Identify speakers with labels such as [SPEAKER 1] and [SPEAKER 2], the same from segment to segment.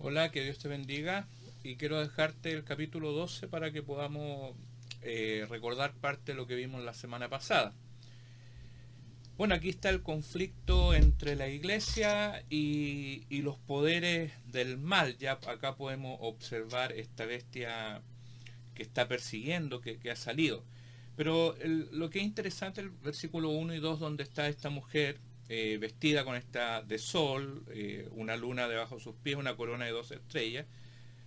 [SPEAKER 1] Hola, que Dios te bendiga y quiero dejarte el capítulo 12 para que podamos recordar parte de lo que vimos la semana pasada. Bueno, aquí está el conflicto entre la iglesia y los poderes del mal. Ya acá podemos observar esta bestia que está persiguiendo, que ha salido. Pero lo que es interesante el versículo 1 y 2 donde está esta mujer vestida con esta de sol, una luna debajo de sus pies, una corona de 2 estrellas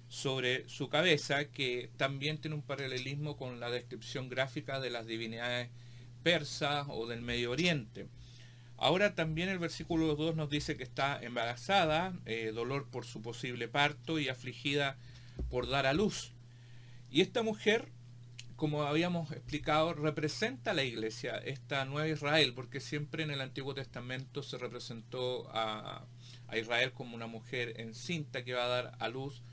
[SPEAKER 1] sobre su cabeza, que también tiene un paralelismo con la descripción gráfica de las divinidades persas o del Medio Oriente. Ahora también el versículo 2 nos dice que está embarazada, dolor por su posible parto y afligida por dar a luz. Y esta mujer, como habíamos explicado, representa a la iglesia, esta nueva Israel, porque siempre en el Antiguo Testamento se representó a Israel como una mujer encinta que va a dar a luz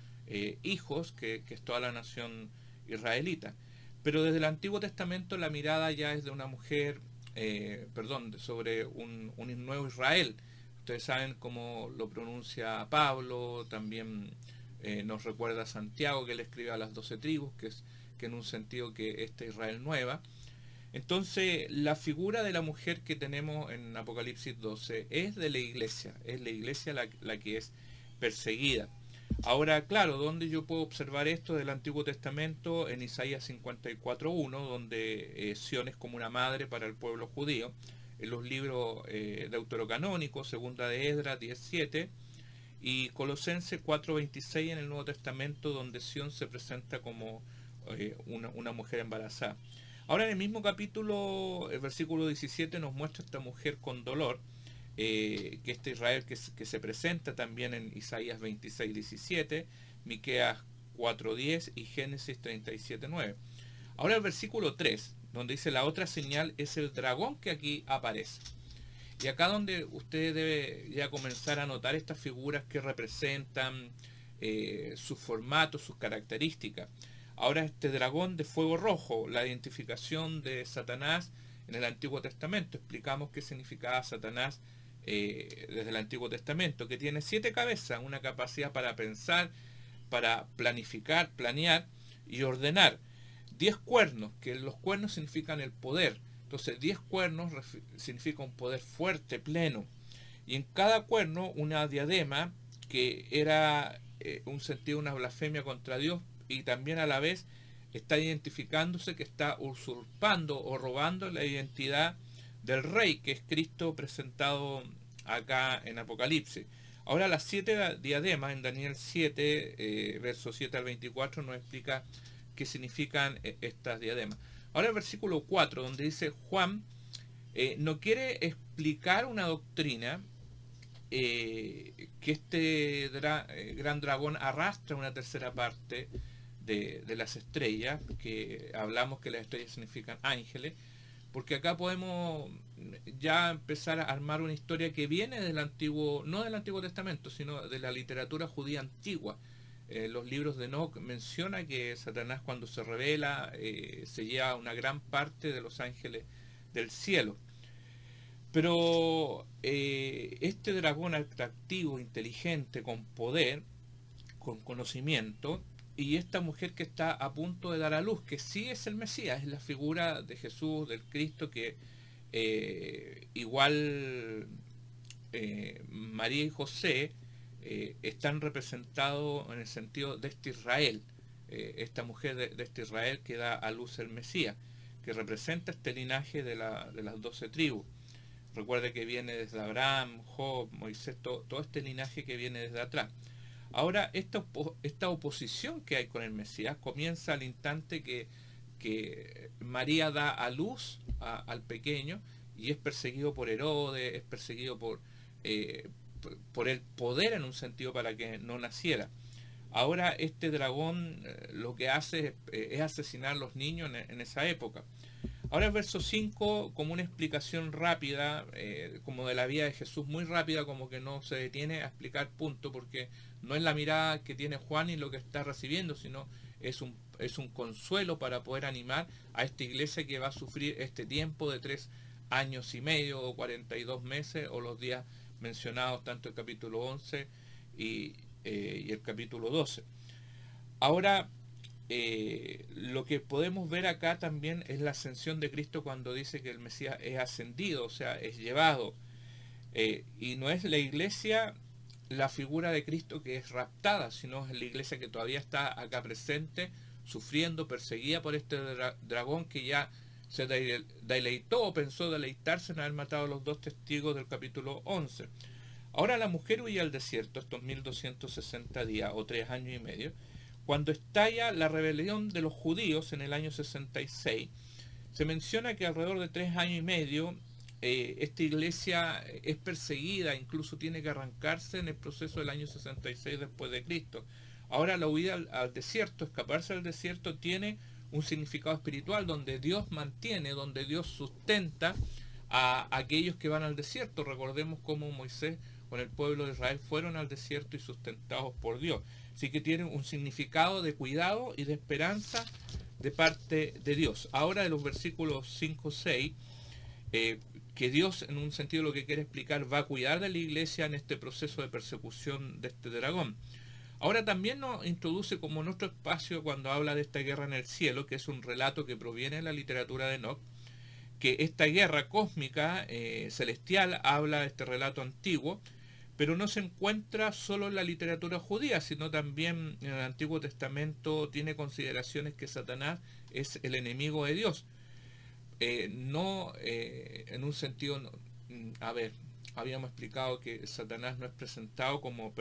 [SPEAKER 1] hijos, que es toda la nación israelita. Pero desde el Antiguo Testamento la mirada ya es de una mujer, sobre un nuevo Israel. Ustedes saben cómo lo pronuncia Pablo, también nos recuerda a Santiago que le escribe a las 12 tribus, que en un sentido que esta Israel nueva. Entonces, la figura de la mujer que tenemos en Apocalipsis 12 es de la iglesia, es la iglesia la que es perseguida. Ahora, claro, ¿dónde yo puedo observar esto del Antiguo Testamento? En Isaías 54.1, donde Sión es como una madre para el pueblo judío. En los libros deuterocanónicos, segunda de Esdras 17, y Colosenses 4.26 en el Nuevo Testamento, donde Sión se presenta como una mujer embarazada. Ahora en el mismo capítulo, el versículo 17 nos muestra esta mujer con dolor, que este Israel que se presenta también en Isaías 26.17, Miqueas 4.10 y Génesis 37.9. Ahora el versículo 3, donde dice la otra señal es el dragón que aquí aparece. Y acá donde usted debe ya comenzar a notar estas figuras que representan sus formatos, sus características. Ahora este dragón de fuego rojo, la identificación de Satanás en el Antiguo Testamento. Explicamos qué significaba Satanás desde el Antiguo Testamento, que tiene 7 cabezas, una capacidad para pensar, para planificar, planear y ordenar. 10 cuernos, que los cuernos significan el poder. Entonces 10 cuernos significa un poder fuerte, pleno. Y en cada cuerno una diadema que era un sentido, una blasfemia contra Dios, y también a la vez está identificándose que está usurpando o robando la identidad del rey, que es Cristo presentado acá en Apocalipsis. Ahora las 7 diademas en Daniel 7, versos 7 al 24, nos explica qué significan estas diademas. Ahora el versículo 4, donde dice Juan no quiere explicar una doctrina que este gran dragón arrastra una tercera parte de las estrellas, que hablamos que las estrellas significan ángeles, porque acá podemos ya empezar a armar una historia que viene del antiguo, no del Antiguo Testamento, sino de la literatura judía antigua. Los libros de Enoch menciona que Satanás cuando se revela se lleva una gran parte de los ángeles del cielo. Pero este dragón atractivo, inteligente, con poder, con conocimiento, y esta mujer que está a punto de dar a luz, que sí es el Mesías, es la figura de Jesús, del Cristo, que igual María y José están representados en el sentido de este Israel, esta mujer de este Israel que da a luz el Mesías, que representa este linaje de las 12 tribus. Recuerde que viene desde Abraham, Job, Moisés, todo este linaje que viene desde atrás. Ahora, esta oposición que hay con el Mesías comienza al instante que María da a luz al pequeño y es perseguido por Herodes, es perseguido por el poder en un sentido para que no naciera. Ahora este dragón lo que hace es asesinar a los niños en esa época. Ahora el verso 5 como una explicación rápida, como de la vida de Jesús, muy rápida, como que no se detiene a explicar punto, porque no es la mirada que tiene Juan y lo que está recibiendo, sino es un consuelo para poder animar a esta iglesia que va a sufrir este tiempo de 3 años y medio o 42 meses o los días mencionados tanto el capítulo 11 y, y el capítulo 12. Ahora, lo que podemos ver acá también es la ascensión de Cristo cuando dice que el Mesías es ascendido, o sea, es llevado. Y no es la iglesia la figura de Cristo que es raptada, sino es la iglesia que todavía está acá presente, sufriendo, perseguida por este dragón que ya se deleitó o pensó deleitarse en haber matado a los dos testigos del capítulo 11. Ahora la mujer huye al desierto, estos 1260 días o 3 años y medio, cuando estalla la rebelión de los judíos en el año 66. Se menciona que alrededor de 3 años y medio esta iglesia es perseguida, incluso tiene que arrancarse en el proceso del año 66 después de Cristo. Ahora la huida al desierto, escaparse al desierto, tiene un significado espiritual donde Dios mantiene, donde Dios sustenta a aquellos que van al desierto. Recordemos cómo Moisés con el pueblo de Israel fueron al desierto y sustentados por Dios. Así que tienen un significado de cuidado y de esperanza de parte de Dios. Ahora de los versículos 5-6, que Dios en un sentido lo que quiere explicar va a cuidar de la iglesia en este proceso de persecución de este dragón. Ahora también nos introduce como en otro espacio cuando habla de esta guerra en el cielo, que es un relato que proviene de la literatura de Enoch, que esta guerra cósmica celestial habla de este relato antiguo, pero no se encuentra solo en la literatura judía, sino también en el Antiguo Testamento tiene consideraciones que Satanás es el enemigo de Dios. No en un sentido, a ver, habíamos explicado que Satanás no es presentado como,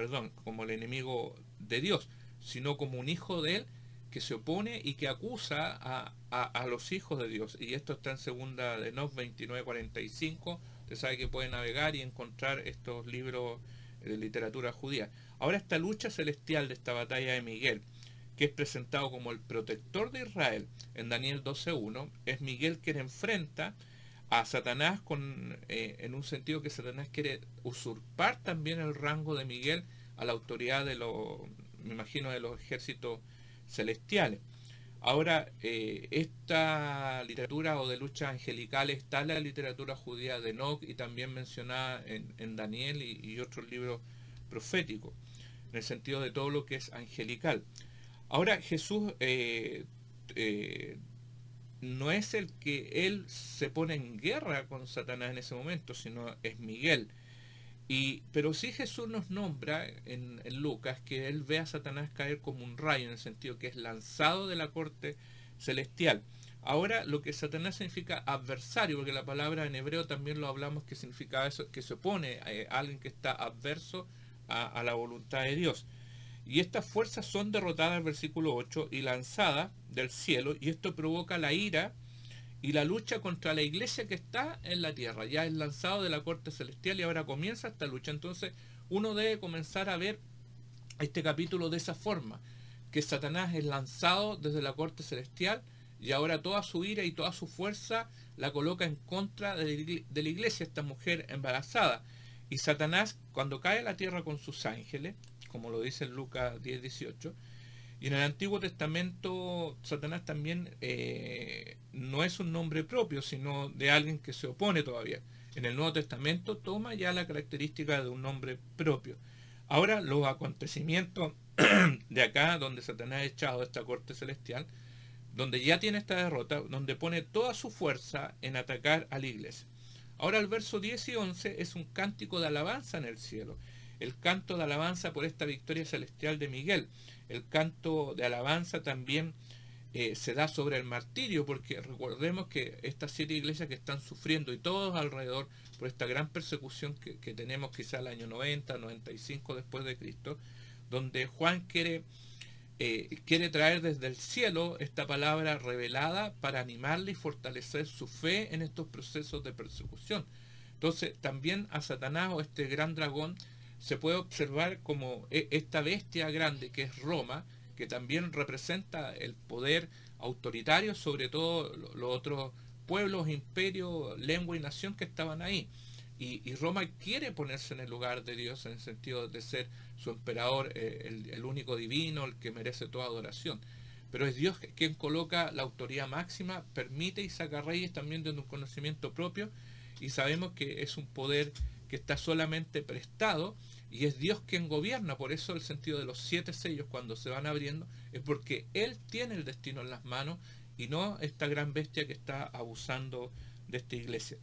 [SPEAKER 1] como el enemigo de Dios, sino como un hijo de él que se opone y que acusa a los hijos de Dios. Y esto está en segunda de Enoch 29:45. Usted sabe que puede navegar y encontrar estos libros de literatura judía. Ahora esta lucha celestial de esta batalla de Miguel, que es presentado como el protector de Israel en Daniel 12:1, es Miguel quien enfrenta a Satanás en un sentido que Satanás quiere usurpar también el rango de Miguel a la autoridad de me imagino, de los ejércitos celestiales. Ahora, esta literatura o de lucha angelical está en la literatura judía de Enoch y también mencionada en Daniel y otros libros proféticos, en el sentido de todo lo que es angelical. Ahora Jesús no es el que él se pone en guerra con Satanás en ese momento, sino es Miguel. Pero sí Jesús nos nombra en Lucas que él ve a Satanás caer como un rayo, en el sentido que es lanzado de la corte celestial. Ahora lo que Satanás significa adversario, porque la palabra en hebreo también lo hablamos que significa eso, que se opone a alguien que está adverso a la voluntad de Dios. Y estas fuerzas son derrotadas, el versículo 8, y lanzadas del cielo, y esto provoca la ira y la lucha contra la iglesia que está en la tierra. Ya es lanzado de la corte celestial y ahora comienza esta lucha. Entonces uno debe comenzar a ver este capítulo de esa forma, que Satanás es lanzado desde la corte celestial y ahora toda su ira y toda su fuerza la coloca en contra de la iglesia, esta mujer embarazada. Y Satanás, cuando cae a la tierra con sus ángeles, como lo dice en Lucas 10:18, y en el Antiguo Testamento Satanás también no es un nombre propio, sino de alguien que se opone todavía. En el Nuevo Testamento toma ya la característica de un nombre propio. Ahora los acontecimientos de acá, donde Satanás es echado de esta corte celestial, donde ya tiene esta derrota, donde pone toda su fuerza en atacar a la iglesia. Ahora el verso 10 y 11 es un cántico de alabanza en el cielo. El canto de alabanza por esta victoria celestial de Miguel. El canto de alabanza también se da sobre el martirio, porque recordemos que estas 7 iglesias que están sufriendo y todos alrededor por esta gran persecución que tenemos quizá el año 90, 95 después de Cristo, donde Juan quiere traer desde el cielo esta palabra revelada para animarle y fortalecer su fe en estos procesos de persecución. Entonces también a Satanás o este gran dragón se puede observar como esta bestia grande que es Roma, que también representa el poder autoritario sobre todo los otros pueblos, imperios, lengua y nación que estaban ahí. Y Roma quiere ponerse en el lugar de Dios en el sentido de ser su emperador, el único divino, el que merece toda adoración. Pero es Dios quien coloca la autoridad máxima, permite y saca reyes también desde un conocimiento propio, y sabemos que es un poder que está solamente prestado y es Dios quien gobierna. Por eso el sentido de los 7 sellos cuando se van abriendo es porque Él tiene el destino en las manos y no esta gran bestia que está abusando de esta iglesia.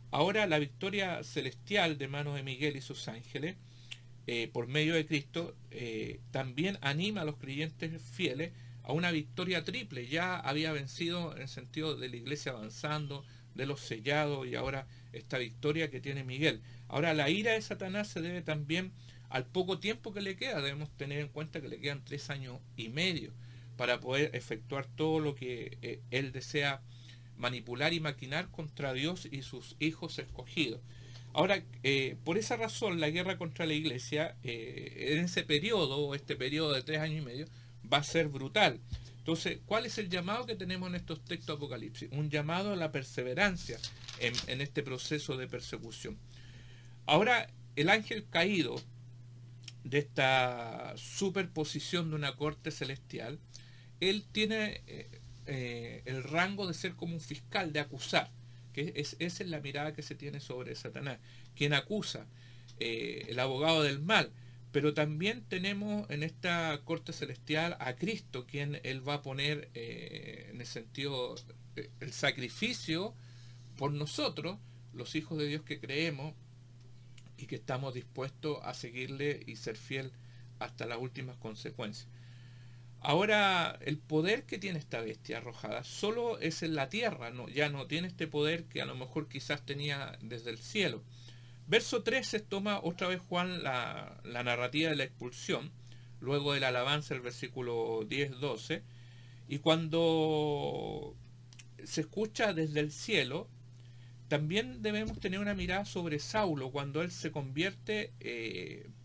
[SPEAKER 1] Ahora la victoria celestial de manos de Miguel y sus ángeles, por medio de Cristo, también anima a los creyentes fieles a una victoria triple. Ya había vencido en el sentido de la iglesia avanzando, de los sellados, y ahora esta victoria que tiene Miguel. Ahora la ira de Satanás se debe también al poco tiempo que le queda. Debemos tener en cuenta que le quedan 3 años y medio para poder efectuar todo lo que él desea manipular y maquinar contra Dios y sus hijos escogidos. Ahora, por esa razón, la guerra contra la iglesia, en ese periodo, este periodo de 3 años y medio, va a ser brutal. Entonces, ¿cuál es el llamado que tenemos en estos textos de Apocalipsis? Un llamado a la perseverancia en este proceso de persecución. Ahora, el ángel caído de esta superposición de una corte celestial, él tiene el rango de ser como un fiscal, de acusar, que esa es la mirada que se tiene sobre Satanás, quien acusa, el abogado del mal. Pero también tenemos en esta corte celestial a Cristo, quien él va a poner en el sentido el sacrificio por nosotros, los hijos de Dios que creemos y que estamos dispuestos a seguirle y ser fiel hasta las últimas consecuencias. Ahora, el poder que tiene esta bestia arrojada solo es en la tierra, ya no tiene este poder que a lo mejor quizás tenía desde el cielo. Verso 13 toma otra vez Juan la narrativa de la expulsión, luego de la alabanza, el versículo 10-12, y cuando se escucha desde el cielo, también debemos tener una mirada sobre Saulo, cuando él se convierte,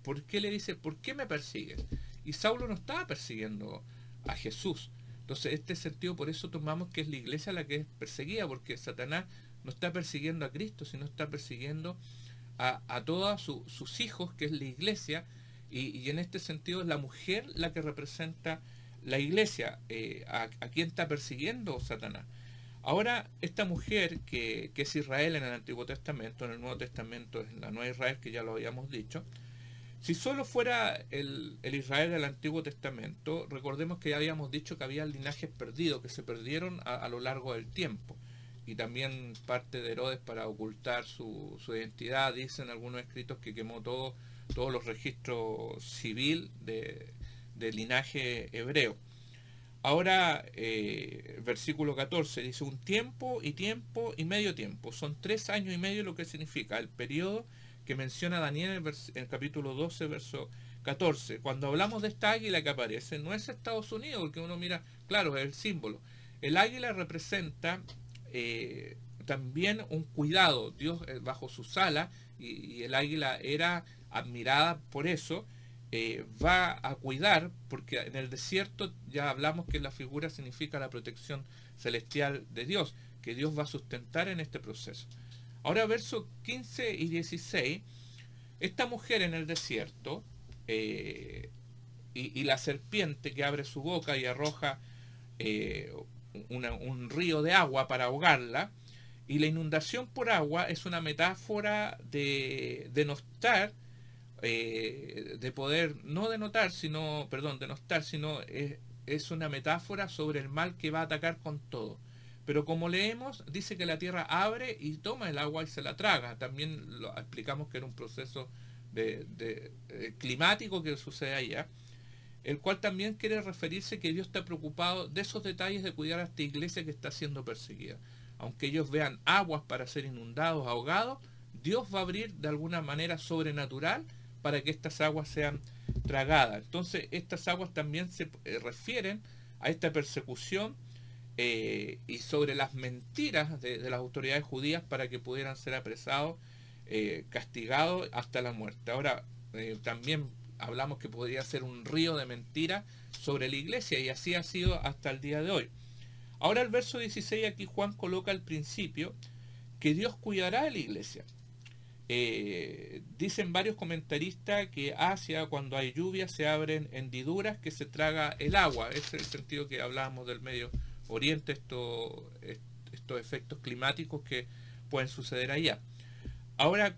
[SPEAKER 1] ¿por qué le dice, ¿por qué me persigues? Y Saulo no estaba persiguiendo a Jesús. Entonces, este sentido, por eso tomamos que es la iglesia la que es perseguida, porque Satanás no está persiguiendo a Cristo, sino está persiguiendo a todos sus hijos, que es la iglesia, y en este sentido es la mujer la que representa la iglesia, a quien está persiguiendo Satanás. Ahora, esta mujer que es Israel en el Antiguo Testamento, en el Nuevo Testamento es la Nueva Israel, que ya lo habíamos dicho. Si solo fuera el Israel del Antiguo Testamento, recordemos que ya habíamos dicho que había linajes perdidos, que se perdieron a lo largo del tiempo. Y también parte de Herodes, para ocultar su identidad, dicen algunos escritos que quemó todos los registros civil de linaje hebreo. Ahora, versículo 14, dice un tiempo y medio tiempo. Son 3 años y medio lo que significa el periodo que menciona Daniel en el capítulo 12, verso 14. Cuando hablamos de esta águila que aparece, no es Estados Unidos, porque uno mira, claro, es el símbolo. El águila representa también un cuidado, Dios bajo sus alas, y el águila era admirada por eso. Va a cuidar, porque en el desierto ya hablamos que la figura significa la protección celestial de Dios, que Dios va a sustentar en este proceso. Ahora, versos 15 y 16, esta mujer en el desierto, y la serpiente que abre su boca y arroja un río de agua para ahogarla, y la inundación por agua es una metáfora de denostar, de poder, no denotar, sino, perdón, denostar, sino es una metáfora sobre el mal que va a atacar con todo. Pero como leemos, dice que la tierra abre y toma el agua y se la traga. También lo explicamos que era un proceso climático que sucede allá, el cual también quiere referirse que Dios está preocupado de esos detalles de cuidar a esta iglesia que está siendo perseguida. Aunque ellos vean aguas para ser inundados, ahogados, Dios va a abrir de alguna manera sobrenatural para que estas aguas sean tragadas. Entonces, estas aguas también se refieren a esta persecución y sobre las mentiras de las autoridades judías para que pudieran ser apresados, castigados hasta la muerte. Ahora, también hablamos que podría ser un río de mentiras sobre la iglesia, y así ha sido hasta el día de hoy. Ahora el verso 16, aquí Juan coloca al principio que Dios cuidará de la iglesia. Dicen varios comentaristas que Asia, cuando hay lluvia, se abren hendiduras que se traga el agua. Ese es el sentido que hablábamos del Medio Oriente, estos efectos climáticos que pueden suceder allá. Ahora,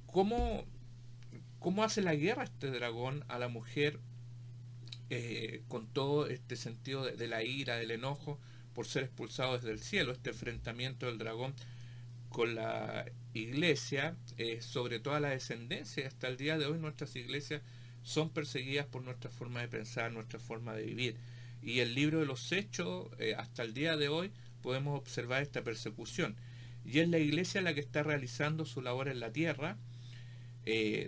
[SPEAKER 1] ¿cómo cómo hace la guerra este dragón a la mujer, con todo este sentido de la ira, del enojo por ser expulsado desde el cielo, este enfrentamiento del dragón con la iglesia, sobre toda la descendencia. Hasta el día de hoy nuestras iglesias son perseguidas por nuestra forma de pensar, nuestra forma de vivir. Y el libro de los Hechos, hasta el día de hoy, podemos observar esta persecución. Y es la iglesia la que está realizando su labor en la tierra,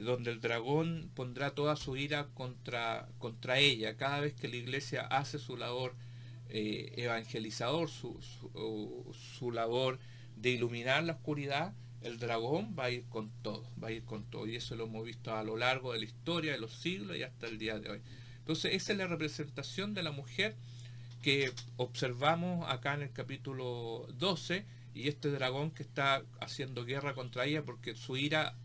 [SPEAKER 1] donde el dragón pondrá toda su ira contra ella. Cada vez que la iglesia hace su labor evangelizador, su labor de iluminar la oscuridad, el dragón va a ir con todo, va a ir con todo. Y eso lo hemos visto a lo largo de la historia, de los siglos y hasta el día de hoy. Entonces esa es la representación de la mujer que observamos acá en el capítulo 12, y este dragón que está haciendo guerra contra ella porque su ira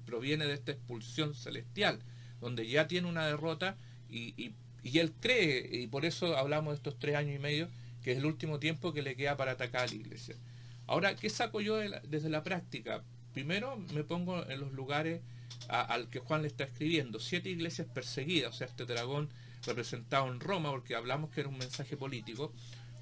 [SPEAKER 1] proviene de esta expulsión celestial, donde ya tiene una derrota, y él cree, y por eso hablamos de estos 3 años y medio, que es el último tiempo que le queda para atacar a la iglesia. Ahora, ¿qué saco yo desde la práctica? Primero me pongo en los lugares al que Juan le está escribiendo. 7 iglesias perseguidas, o sea, este dragón representado en Roma, porque hablamos que era un mensaje político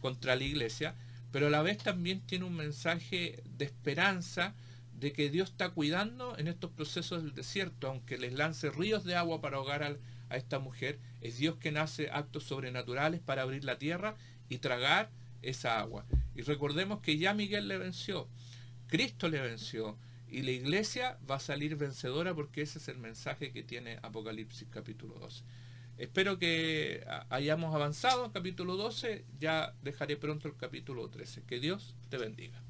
[SPEAKER 1] contra la iglesia, pero a la vez también tiene un mensaje de esperanza, de que Dios está cuidando en estos procesos del desierto, aunque les lance ríos de agua para ahogar a esta mujer, es Dios quien hace actos sobrenaturales para abrir la tierra y tragar esa agua. Y recordemos que ya Miguel le venció, Cristo le venció, y la iglesia va a salir vencedora, porque ese es el mensaje que tiene Apocalipsis capítulo 12. Espero que hayamos avanzado en capítulo 12, ya dejaré pronto el capítulo 13. Que Dios te bendiga.